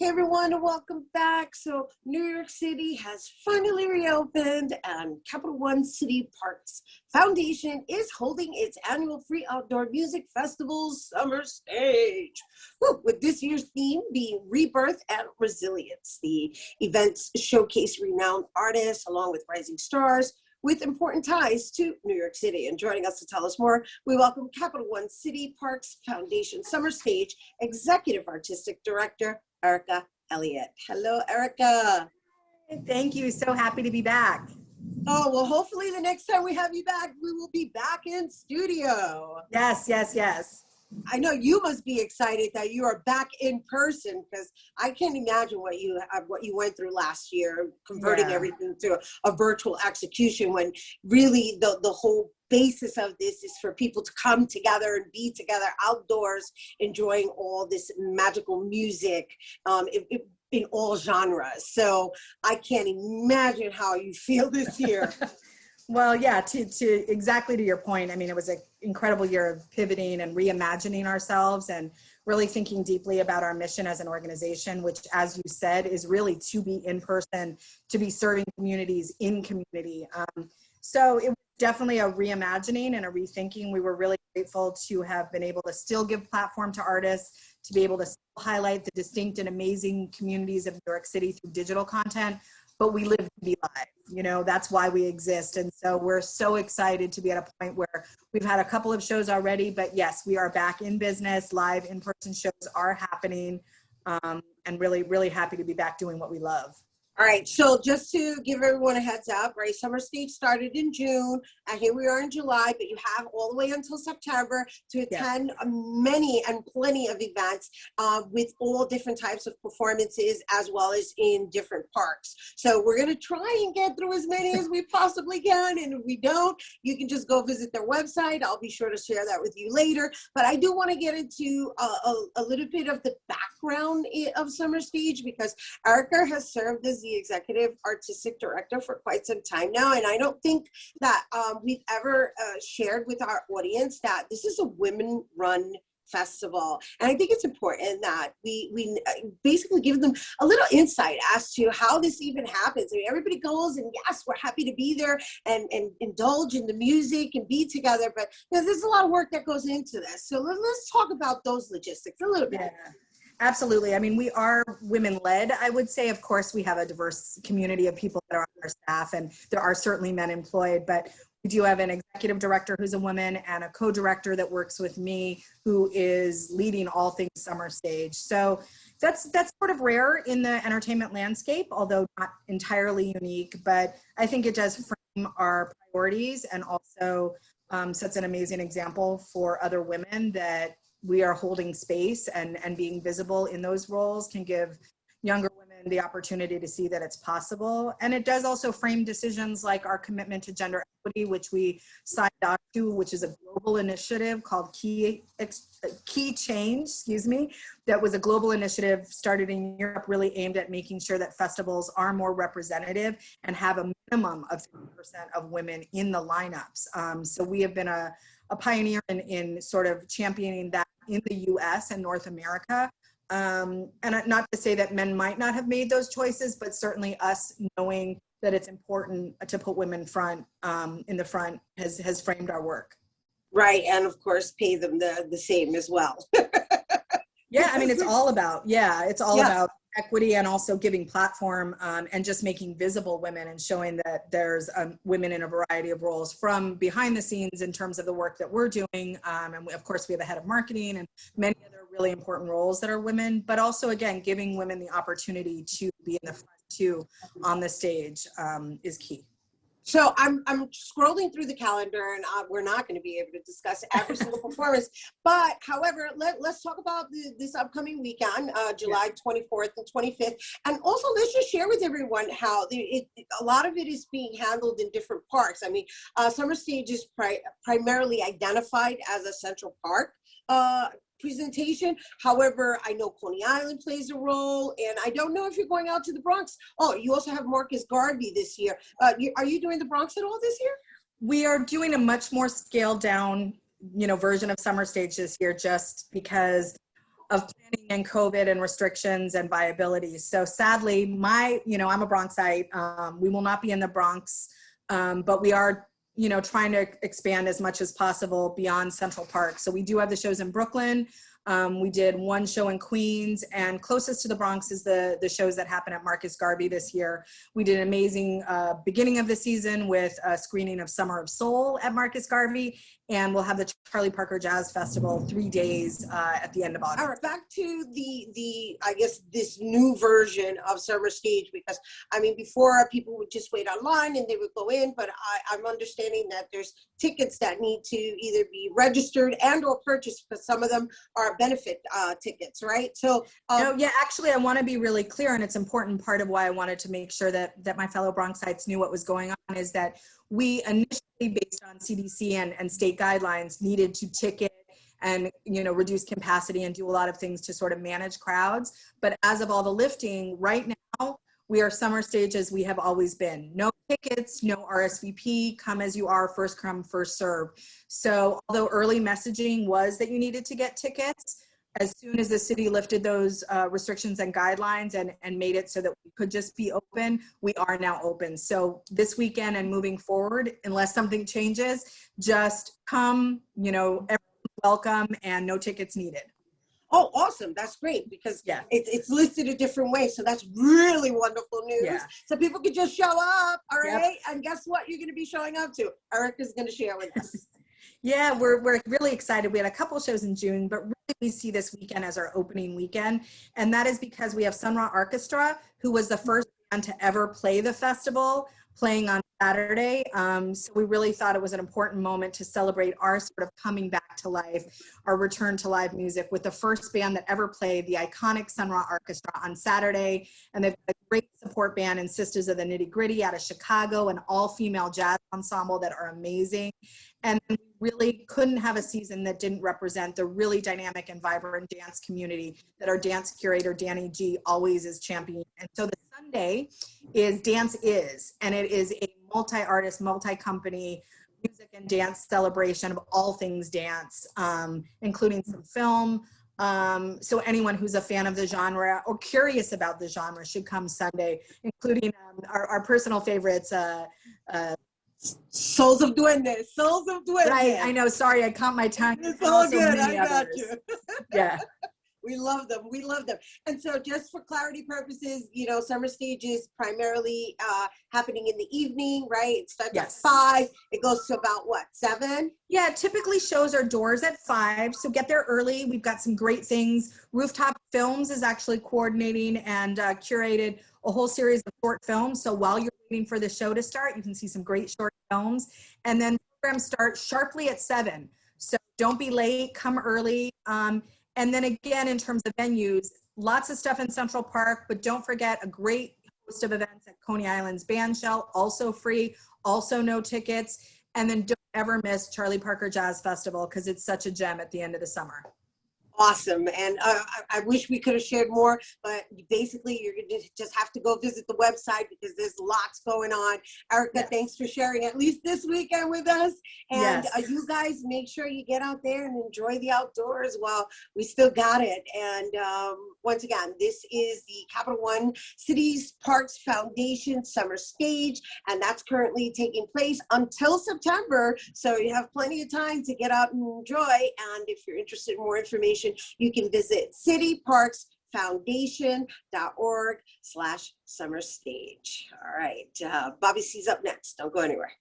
Hey everyone, and welcome back. So New York City has finally reopened, and Capital One City Parks Foundation is holding its annual free outdoor music festival, SummerStage, with this year's theme being Rebirth and Resilience. The events showcase renowned artists along with rising stars with important ties to New York City. And joining us to tell us more, we welcome Capital One City Parks Foundation SummerStage Executive Artistic Director, Erika Elliot. Hello, Erika. Thank you. So happy to be back. Oh, well, hopefully the next time we have you back, we will be back in studio. Yes. I know you must be excited that you are back in person, because I can't imagine what you went through last year, converting everything to a virtual execution, when really the whole basis of this is for people to come together and be together outdoors, enjoying all this magical music in all genres. So I can't imagine how you feel this year. Well, yeah, to exactly to your point. I mean, it was an incredible year of pivoting and reimagining ourselves and really thinking deeply about our mission as an organization, which, as you said, is really to be in person, to be serving communities in community. So it was definitely a reimagining and a rethinking. We were really grateful to have been able to still give platform to artists, to be able to highlight the distinct and amazing communities of New York City through digital content, but we live to be live. You know, that's why we exist. And so we're so excited to be at a point where we've had a couple of shows already, but yes, we are back in business. Live in-person shows are happening, and really, really happy to be back doing what we love. All right, so just to give everyone a heads up, right, SummerStage started in June, and here we are in July, but you have all the way until September to attend many and plenty of events with all different types of performances, as well as in different parks. So we're going to try and get through as many as we possibly can, and if we don't, you can just go visit their website. I'll be sure to share that with you later, but I do want to get into a little bit of the background of SummerStage, because Erika has served as the Executive Artistic Director for quite some time now, and I don't think that we've ever shared with our audience that this is a women-run festival, and I think it's important that we basically give them a little insight as to how this even happens. I mean, everybody goes, and yes, we're happy to be there and indulge in the music and be together, but you know, there's a lot of work that goes into this. So let's talk about those logistics a little bit. Yeah. Absolutely. I mean, we are women-led, I would say. Of course, we have a diverse community of people that are on our staff, and there are certainly men employed, but we do have an executive director who's a woman and a co-director that works with me who is leading all things SummerStage. So that's sort of rare in the entertainment landscape, although not entirely unique, but I think it does frame our priorities and also sets an amazing example for other women that we are holding space, and being visible in those roles can give younger women the opportunity to see that it's possible. And it does also frame decisions like our commitment to gender equity, which we signed on to, which is a global initiative called Key Change, that was a global initiative started in Europe, really aimed at making sure that festivals are more representative and have a minimum of 50% of women in the lineups. So we have been a pioneer in sort of championing that in the US and North America. And not to say that men might not have made those choices, but certainly us knowing that it's important to put women in the front has framed our work. Right, and of course pay them the same as well. Yeah, I mean, it's all about equity, and also giving platform and just making visible women and showing that there's women in a variety of roles, from behind the scenes in terms of the work that we're doing. And of course, we have a head of marketing and many other really important roles that are women, but also, again, giving women the opportunity to be in the front too on the stage is key. So I'm scrolling through the calendar, and we're not going to be able to discuss every single performance. But however, let's talk about this upcoming weekend, July 24th and 25th. And also, let's just share with everyone how a lot of it is being handled in different parks. I mean, SummerStage is primarily identified as a Central Park presentation. However, I know Coney Island plays a role, and I don't know if you're going out to the Bronx. Oh, you also have Marcus Garvey this year. Are you doing the Bronx at all this year? We are doing a much more scaled down, version of SummerStage this year, just because of planning and COVID and restrictions and viability. So sadly, I'm a Bronxite. We will not be in the Bronx, but we are, trying to expand as much as possible beyond Central Park. So we do have the shows in Brooklyn. We did one show in Queens, and closest to the Bronx is the shows that happen at Marcus Garvey this year. We did an amazing beginning of the season with a screening of Summer of Soul at Marcus Garvey, and we'll have the Charlie Parker Jazz Festival 3 days at the end of August. All right, back to the I guess this new version of SummerStage, because I mean before people would just wait online and they would go in, but I'm understanding that there's tickets that need to either be registered and or purchased, because some of them are benefit tickets, right? So no, yeah, actually I want to be really clear, and it's an important part of why I wanted to make sure that my fellow Bronxites knew what was going on, is that we initially, based on CDC and state guidelines, needed to ticket and reduce capacity and do a lot of things to sort of manage crowds. But as of all the lifting, right now we are SummerStage as we have always been. No tickets, no RSVP, come as you are, first come, first serve. So although early messaging was that you needed to get tickets, as soon as the city lifted those restrictions and guidelines and made it so that we could just be open, we are now open. So this weekend and moving forward, unless something changes, just come, everyone's welcome, and no tickets needed. Oh, awesome. That's great, because it's listed a different way. So that's really wonderful news. Yeah. So people can just show up, all right? Yep. And guess what you're going to be showing up to? Erika's going to share with us. Yeah, we're really excited. We had a couple shows in June, but really we see this weekend as our opening weekend. And that is because we have Sun Ra Orchestra, who was the first band to ever play the festival, playing on Saturday. So we really thought it was an important moment to celebrate our sort of coming back to life, our return to live music, with the first band that ever played, the iconic Sun Ra Orchestra, on Saturday. And they've got a great support band in Sisters of the Nitty Gritty out of Chicago, an all-female jazz ensemble that are amazing. And we really couldn't have a season that didn't represent the really dynamic and vibrant dance community that our dance curator, Danny G, always is championing. And so the Sunday is Dance Is, and it is a multi-artist, multi-company music and dance celebration of all things dance, including some film. So anyone who's a fan of the genre or curious about the genre should come Sunday, including our personal favorites, Souls of Duendes. Right, I know. Sorry, I caught my tongue. It's all good. I got you. Yeah. We love them. We love them. And so just for clarity purposes, SummerStage is primarily happening in the evening, right? It starts at 5. It goes to about, 7? Yeah, typically shows are doors at 5. So get there early. We've got some great things. Rooftop Films is actually coordinating and curated a whole series of short films. So while you're waiting for the show to start, you can see some great short films. And then programs start sharply at 7. So don't be late, come early. And then again, in terms of venues, lots of stuff in Central Park, but don't forget a great host of events at Coney Island's Bandshell, also free, also no tickets. And then don't ever miss Charlie Parker Jazz Festival, because it's such a gem at the end of the summer. Awesome. And I wish we could have shared more, but basically you're going to just have to go visit the website, because there's lots going on. Erika, thanks for sharing at least this weekend with us. And you guys make sure you get out there and enjoy the outdoors while we still got it. And once again, this is the Capital One Cities Parks Foundation SummerStage, and that's currently taking place until September. So you have plenty of time to get out and enjoy. And if you're interested in more information, you can visit cityparksfoundation.org/SummerStage. All right, Bobby C's up next. Don't go anywhere.